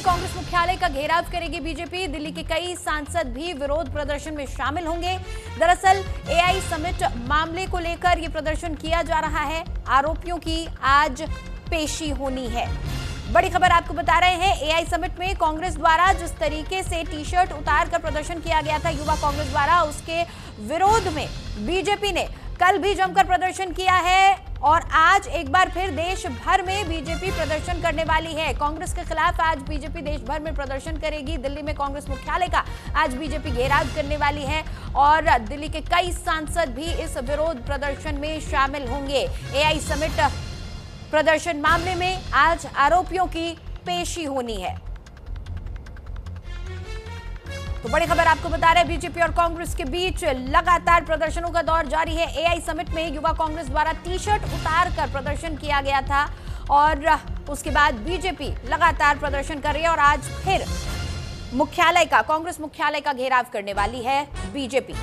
कांग्रेस मुख्यालय का घेराव करेगी बीजेपी। दिल्ली के कई सांसद भी विरोध प्रदर्शन में शामिल होंगे। दरअसल एआई समिट मामले को लेकर यह प्रदर्शन किया जा रहा है। आरोपियों की आज पेशी होनी है। बड़ी खबर आपको बता रहे हैं, एआई समिट में कांग्रेस द्वारा जिस तरीके से टी शर्ट उतार कर प्रदर्शन किया गया था युवा कांग्रेस द्वारा, उसके विरोध में बीजेपी ने कल भी जमकर प्रदर्शन किया है और आज एक बार फिर देश भर में बीजेपी प्रदर्शन करने वाली है। कांग्रेस के खिलाफ आज बीजेपी देश भर में प्रदर्शन करेगी। दिल्ली में कांग्रेस मुख्यालय का आज बीजेपी घेराव करने वाली है और दिल्ली के कई सांसद भी इस विरोध प्रदर्शन में शामिल होंगे। एआई समिट प्रदर्शन मामले में आज आरोपियों की पेशी होनी है। तो बड़ी खबर आपको बता रहे हैं, बीजेपी और कांग्रेस के बीच लगातार प्रदर्शनों का दौर जारी है। एआई समिट में युवा कांग्रेस द्वारा टी शर्ट उतार कर प्रदर्शन किया गया था और उसके बाद बीजेपी लगातार प्रदर्शन कर रही है और आज फिर कांग्रेस मुख्यालय का घेराव करने वाली है बीजेपी।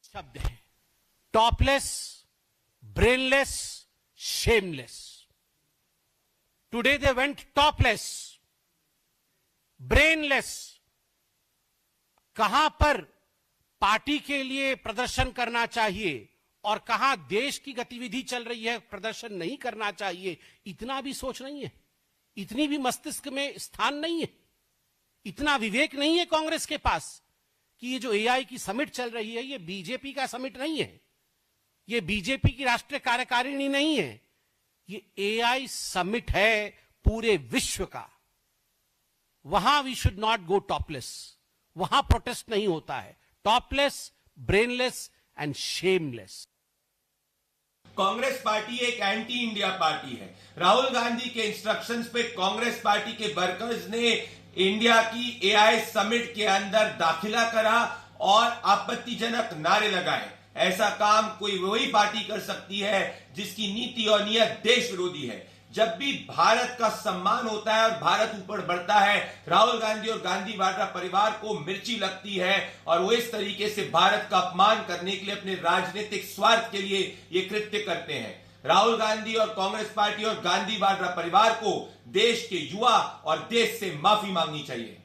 शब्द है topless, brainless, shameless. Today they went topless, brainless. कहां पर पार्टी के लिए प्रदर्शन करना चाहिए और कहां देश की गतिविधि चल रही है प्रदर्शन नहीं करना चाहिए, इतना भी सोच नहीं है, इतनी भी मस्तिष्क में स्थान नहीं है, इतना विवेक नहीं है कांग्रेस के पास कि ये जो एआई की समिट चल रही है ये बीजेपी का समिट नहीं है, ये बीजेपी की राष्ट्रीय कार्यकारिणी नहीं है, ये एआई समिट है पूरे विश्व का। वहां we should not go topless, वहां प्रोटेस्ट नहीं होता है। Topless, brainless and shameless. Congress party एक एंटी इंडिया पार्टी है। राहुल गांधी के इंस्ट्रक्शंस पे कांग्रेस पार्टी के वर्कर्स ने इंडिया की एआई समिट के अंदर दाखिला करा और आपत्तिजनक नारे लगाए। ऐसा काम कोई वही पार्टी कर सकती है जिसकी नीति और नियत देश विरोधी है। जब भी भारत का सम्मान होता है और भारत ऊपर बढ़ता है, राहुल गांधी और गांधी वाड्रा परिवार को मिर्ची लगती है और वो इस तरीके से भारत का अपमान करने के लिए अपने राजनीतिक स्वार्थ के लिए ये कृत्य करते हैं। राहुल गांधी और कांग्रेस पार्टी और गांधी वाड्रा परिवार को देश के युवा और देश से माफी मांगनी चाहिए।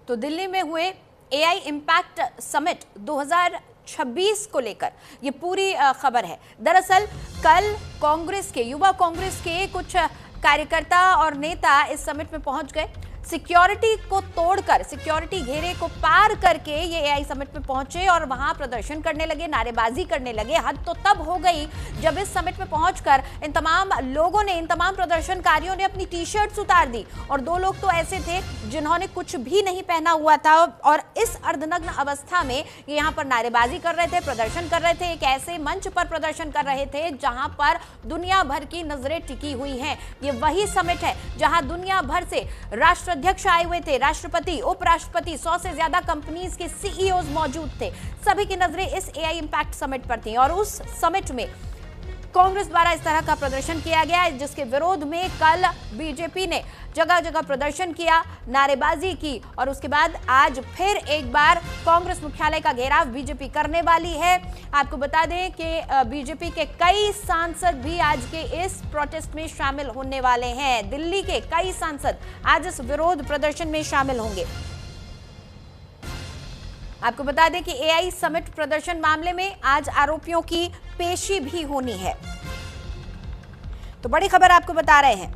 तो दिल्ली में हुए एआई इंपैक्ट समिट 2026 को लेकर ये पूरी खबर है। दरअसल कल कांग्रेस के युवा कांग्रेस के कुछ कार्यकर्ता और नेता इस समिट में पहुंच गए। सिक्योरिटी को तोड़कर, सिक्योरिटी घेरे को पार करके ये एआई समिट में पहुंचे और वहां प्रदर्शन करने लगे, नारेबाजी करने लगे। हद तो तब हो गई जब इस समिट में पहुंचकर इन तमाम लोगों ने, इन तमाम प्रदर्शनकारियों ने अपनी टी शर्ट्स उतार दी और दो लोग तो ऐसे थे जिन्होंने कुछ भी नहीं पहना हुआ था और इस अर्धनग्न अवस्था में ये यहाँ पर नारेबाजी कर रहे थे, प्रदर्शन कर रहे थे। एक ऐसे मंच पर प्रदर्शन कर रहे थे जहां पर दुनिया भर की नजरें टिकी हुई हैं। ये वही समिट है जहां दुनिया भर से राष्ट्राध्यक्ष आए हुए थे, राष्ट्रपति, उपराष्ट्रपति, 100 से ज्यादा कंपनीज के सीईओज मौजूद थे। सभी की नजरें इस एआई इंपैक्ट समिट पर थी और उस समिट में कांग्रेस द्वारा इस तरह का प्रदर्शन किया गया है जिसके विरोध में कल बीजेपी ने जगह जगह प्रदर्शन किया, नारेबाजी की और उसके बाद आज फिर एक बार कांग्रेस मुख्यालय का घेराव बीजेपी करने वाली है। आपको बता दें कि बीजेपी के कई सांसद भी आज के इस प्रोटेस्ट में शामिल होने वाले हैं। दिल्ली के कई सांसद आज इस विरोध प्रदर्शन में शामिल होंगे। आपको बता दें कि एआई समिट प्रदर्शन मामले में आज आरोपियों की पेशी भी होनी है। तो बड़ी खबर आपको बता रहे हैं,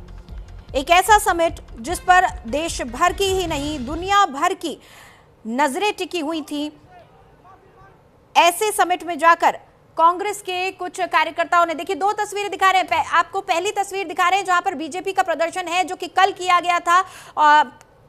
एक ऐसा समिट जिस पर देश भर की ही नहीं दुनिया भर की नजरें टिकी हुई थी। ऐसे समिट में जाकर कांग्रेस के कुछ कार्यकर्ताओं ने, देखिए दो तस्वीरें दिखा रहे हैं आपको। पहली तस्वीर दिखा रहे हैं जहां पर बीजेपी का प्रदर्शन है जो कि कल किया गया था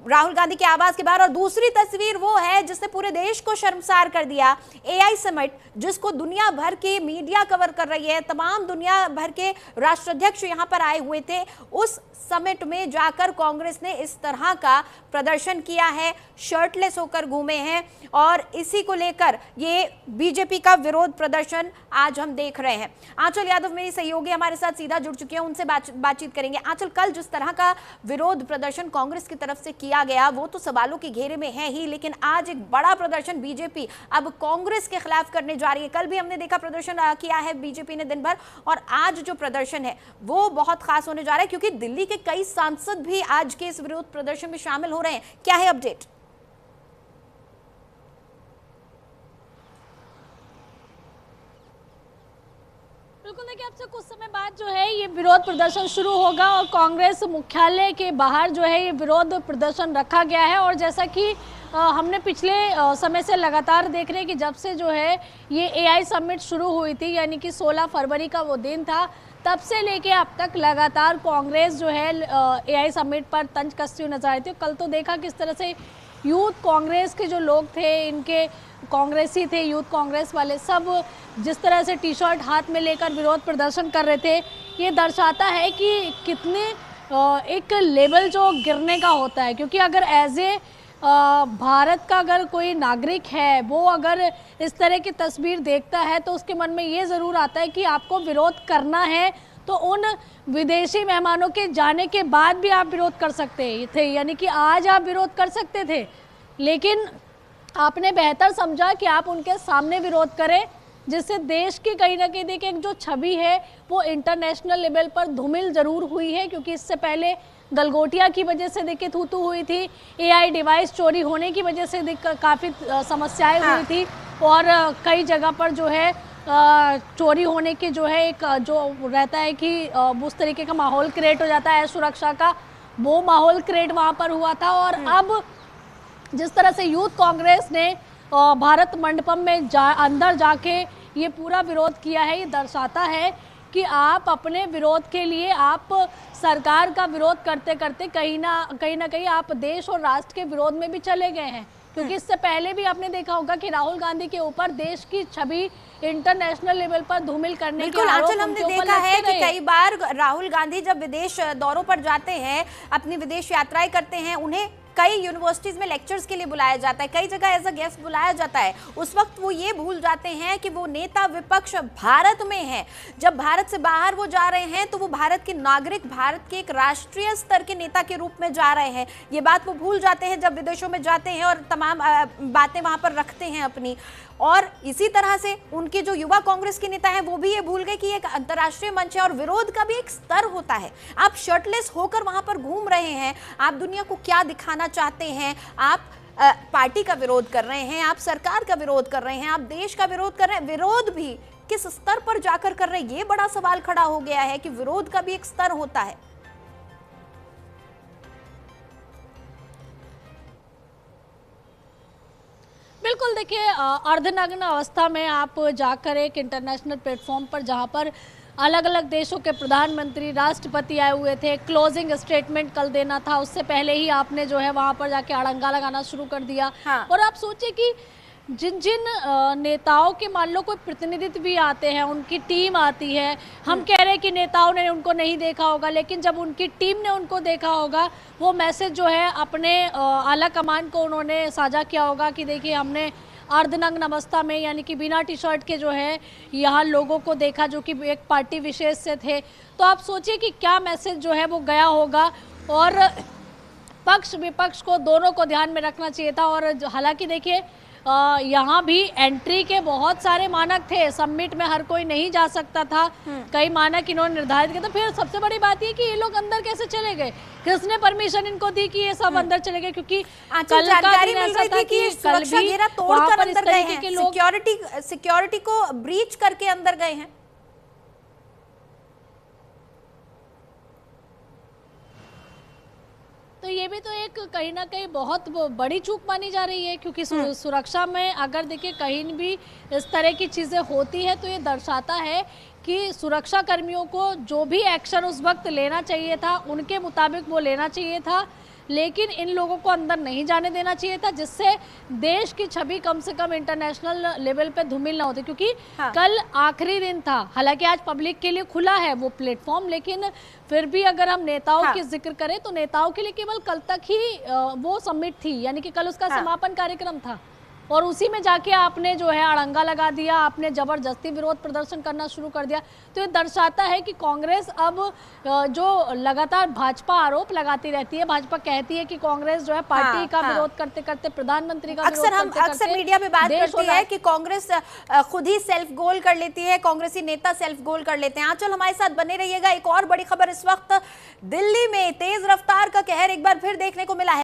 राहुल गांधी के आवास के बाहर, और दूसरी तस्वीर वो है जिसने पूरे देश को शर्मसार कर दिया, एआई समिट जिसको दुनिया भर के मीडिया कवर कर रही है, तमाम दुनिया भर के राष्ट्राध्यक्ष यहां पर आए हुए थे। उस समिट में जाकर कांग्रेस ने इस तरह का प्रदर्शन किया है, शर्टलेस होकर घूमे हैं और इसी को लेकर ये बीजेपी का विरोध प्रदर्शन आज हम देख रहे हैं। आंचल यादव मेरी सहयोगी हमारे साथ सीधा जुड़ चुके हैं, उनसे बातचीत करेंगे। आंचल, कल जिस तरह का विरोध प्रदर्शन कांग्रेस की तरफ से किया किया गया वो तो सवालों के घेरे में है ही, लेकिन आज एक बड़ा प्रदर्शन बीजेपी अब कांग्रेस के खिलाफ करने जा रही है। कल भी हमने देखा प्रदर्शन किया है बीजेपी ने दिन भर, और आज जो प्रदर्शन है वो बहुत खास होने जा रहा है क्योंकि दिल्ली के कई सांसद भी आज के इस विरोध प्रदर्शन में शामिल हो रहे हैं। क्या है अपडेट? बिल्कुल, देखिए अब से कुछ समय बाद जो है ये विरोध प्रदर्शन शुरू होगा और कांग्रेस मुख्यालय के बाहर जो है ये विरोध प्रदर्शन रखा गया है। और जैसा कि हमने पिछले समय से लगातार देख रहे हैं कि जब से जो है ये एआई समिट शुरू हुई थी, यानी कि 16 फरवरी का वो दिन था, तब से लेके अब तक लगातार कांग्रेस जो है एआई समिट पर तंज कसती हुई नजर आई थी। कल तो देखा किस तरह से यूथ कांग्रेस के जो लोग थे, इनके कांग्रेसी थे, यूथ कांग्रेस वाले, सब जिस तरह से टी शर्ट हाथ में लेकर विरोध प्रदर्शन कर रहे थे, ये दर्शाता है कि कितने एक लेवल जो गिरने का होता है। क्योंकि अगर एज ए भारत का अगर कोई नागरिक है, वो अगर इस तरह की तस्वीर देखता है तो उसके मन में ये ज़रूर आता है कि आपको विरोध करना है तो उन विदेशी मेहमानों के जाने के बाद भी आप विरोध कर सकते थे, यानी कि आज आप विरोध कर सकते थे, लेकिन आपने बेहतर समझा कि आप उनके सामने विरोध करें, जिससे देश की कहीं ना कहीं देखिए एक जो छवि है वो इंटरनेशनल लेवल पर धूमिल ज़रूर हुई है। क्योंकि इससे पहले गलगोटिया की वजह से देखिए थू हुई थी, एआई डिवाइस चोरी होने की वजह से काफ़ी समस्याएं हुई थी, और कई जगह पर जो है चोरी होने की जो है एक जो रहता है कि उस तरीके का माहौल क्रिएट हो जाता है सुरक्षा का, वो माहौल क्रिएट वहाँ पर हुआ था। और अब जिस तरह से यूथ कांग्रेस ने भारत मंडपम में अंदर जाके ये पूरा विरोध किया है, ये दर्शाता है कि आप अपने विरोध के लिए आप सरकार का विरोध करते करते कहीं ना कहीं आप देश और राष्ट्र के विरोध में भी चले गए हैं। क्योंकि इससे पहले भी आपने देखा होगा कि राहुल गांधी के ऊपर देश की छवि इंटरनेशनल लेवल पर धूमिल करने के आरोप हमने देखा है कि कई बार राहुल गांधी जब विदेश दौरों पर जाते हैं, अपनी विदेश यात्राएं करते हैं, उन्हें कई यूनिवर्सिटीज में लेक्चर्स के लिए बुलाया जाता है, कई जगह एज अ गेस्ट बुलाया जाता है। उस वक्त वो ये भूल जाते हैं कि वो नेता विपक्ष भारत में है। जब भारत से बाहर वो जा रहे हैं तो वो भारत के नागरिक, भारत के एक राष्ट्रीय स्तर के नेता के रूप में जा रहे हैं। ये बात वो भूल जाते हैं जब विदेशों में जाते हैं और तमाम बातें वहां पर रखते हैं अपनी। और इसी तरह से उनके जो युवा कांग्रेस के नेता हैं वो भी ये भूल गए कि एक अंतर्राष्ट्रीय मंच है और विरोध का भी एक स्तर होता है। आप शर्टलेस होकर वहां पर घूम रहे हैं, आप दुनिया को क्या दिखाना चाहते हैं? आप पार्टी का विरोध कर रहे हैं, आप सरकार का विरोध कर रहे हैं, आप देश का विरोध कर रहे हैं। विरोध भी किस स्तर पर जाकर कर रहे हैं, ये बड़ा सवाल खड़ा हो गया है कि विरोध का भी एक स्तर होता है। बिल्कुल, देखिए अर्धनग्न अवस्था में आप जाकर एक इंटरनेशनल प्लेटफॉर्म पर, जहां पर अलग अलग देशों के प्रधानमंत्री, राष्ट्रपति आए हुए थे, क्लोजिंग स्टेटमेंट कल देना था, उससे पहले ही आपने जो है वहां पर जाके अड़ंगा लगाना शुरू कर दिया। हाँ। और आप सोचिए कि जिन जिन नेताओं के मान लो कोई प्रतिनिधित्व भी आते हैं, उनकी टीम आती है, हम कह रहे हैं कि नेताओं ने उनको नहीं देखा होगा, लेकिन जब उनकी टीम ने उनको देखा होगा, वो मैसेज जो है अपने आला कमान को उन्होंने साझा किया होगा कि देखिए हमने अर्धनग्न अवस्था में, यानी कि बिना टी शर्ट के जो है यहाँ लोगों को देखा, जो कि एक पार्टी विशेष से थे। तो आप सोचिए कि क्या मैसेज जो है वो गया होगा। और पक्ष विपक्ष को दोनों को ध्यान में रखना चाहिए था। और हालांकि देखिए यहाँ भी एंट्री के बहुत सारे मानक थे, समिट में हर कोई नहीं जा सकता था, कई मानक इन्होंने निर्धारित किए। तो फिर सबसे बड़ी बात ये कि ये लोग अंदर कैसे चले गए, किसने परमिशन इनको दी कि ये सब अंदर चले गए? क्योंकि कल जानकारी मिल रही थी कि सुरक्षा घेरा तोड़कर अंदर गए हैं, सिक्योरिटी को ब्रीच करके अंदर गए हैं। तो ये भी तो एक कहीं ना कहीं बहुत बड़ी चूक मानी जा रही है। क्योंकि सुरक्षा में अगर देखिए कहीं भी इस तरह की चीज़ें होती हैं तो ये दर्शाता है कि सुरक्षा कर्मियों को जो भी एक्शन उस वक्त लेना चाहिए था उनके मुताबिक वो लेना चाहिए था, लेकिन इन लोगों को अंदर नहीं जाने देना चाहिए था, जिससे देश की छवि कम से कम इंटरनेशनल लेवल पे धूमिल ना होती। क्योंकि कल आखिरी दिन था, हालांकि आज पब्लिक के लिए खुला है वो प्लेटफॉर्म, लेकिन फिर भी अगर हम नेताओं की जिक्र करें तो नेताओं के लिए केवल कल तक ही वो समिट थी, यानी कि कल उसका समापन कार्यक्रम था। और उसी में जाके आपने जो है अड़ंगा लगा दिया, आपने जबरदस्ती विरोध प्रदर्शन करना शुरू कर दिया। तो ये दर्शाता है कि कांग्रेस अब जो लगातार भाजपा आरोप लगाती रहती है, भाजपा कहती है कि कांग्रेस जो है पार्टी का विरोध करते करते, प्रधानमंत्री का अक्सर हम अक्सर मीडिया में बात करती है कि कांग्रेस खुद ही सेल्फ गोल कर लेती है, कांग्रेसी नेता सेल्फ गोल कर लेते हैं। आंचल हमारे साथ बने रहिएगा। एक और बड़ी खबर इस वक्त दिल्ली में तेज रफ्तार का कहर एक बार फिर देखने को मिला है।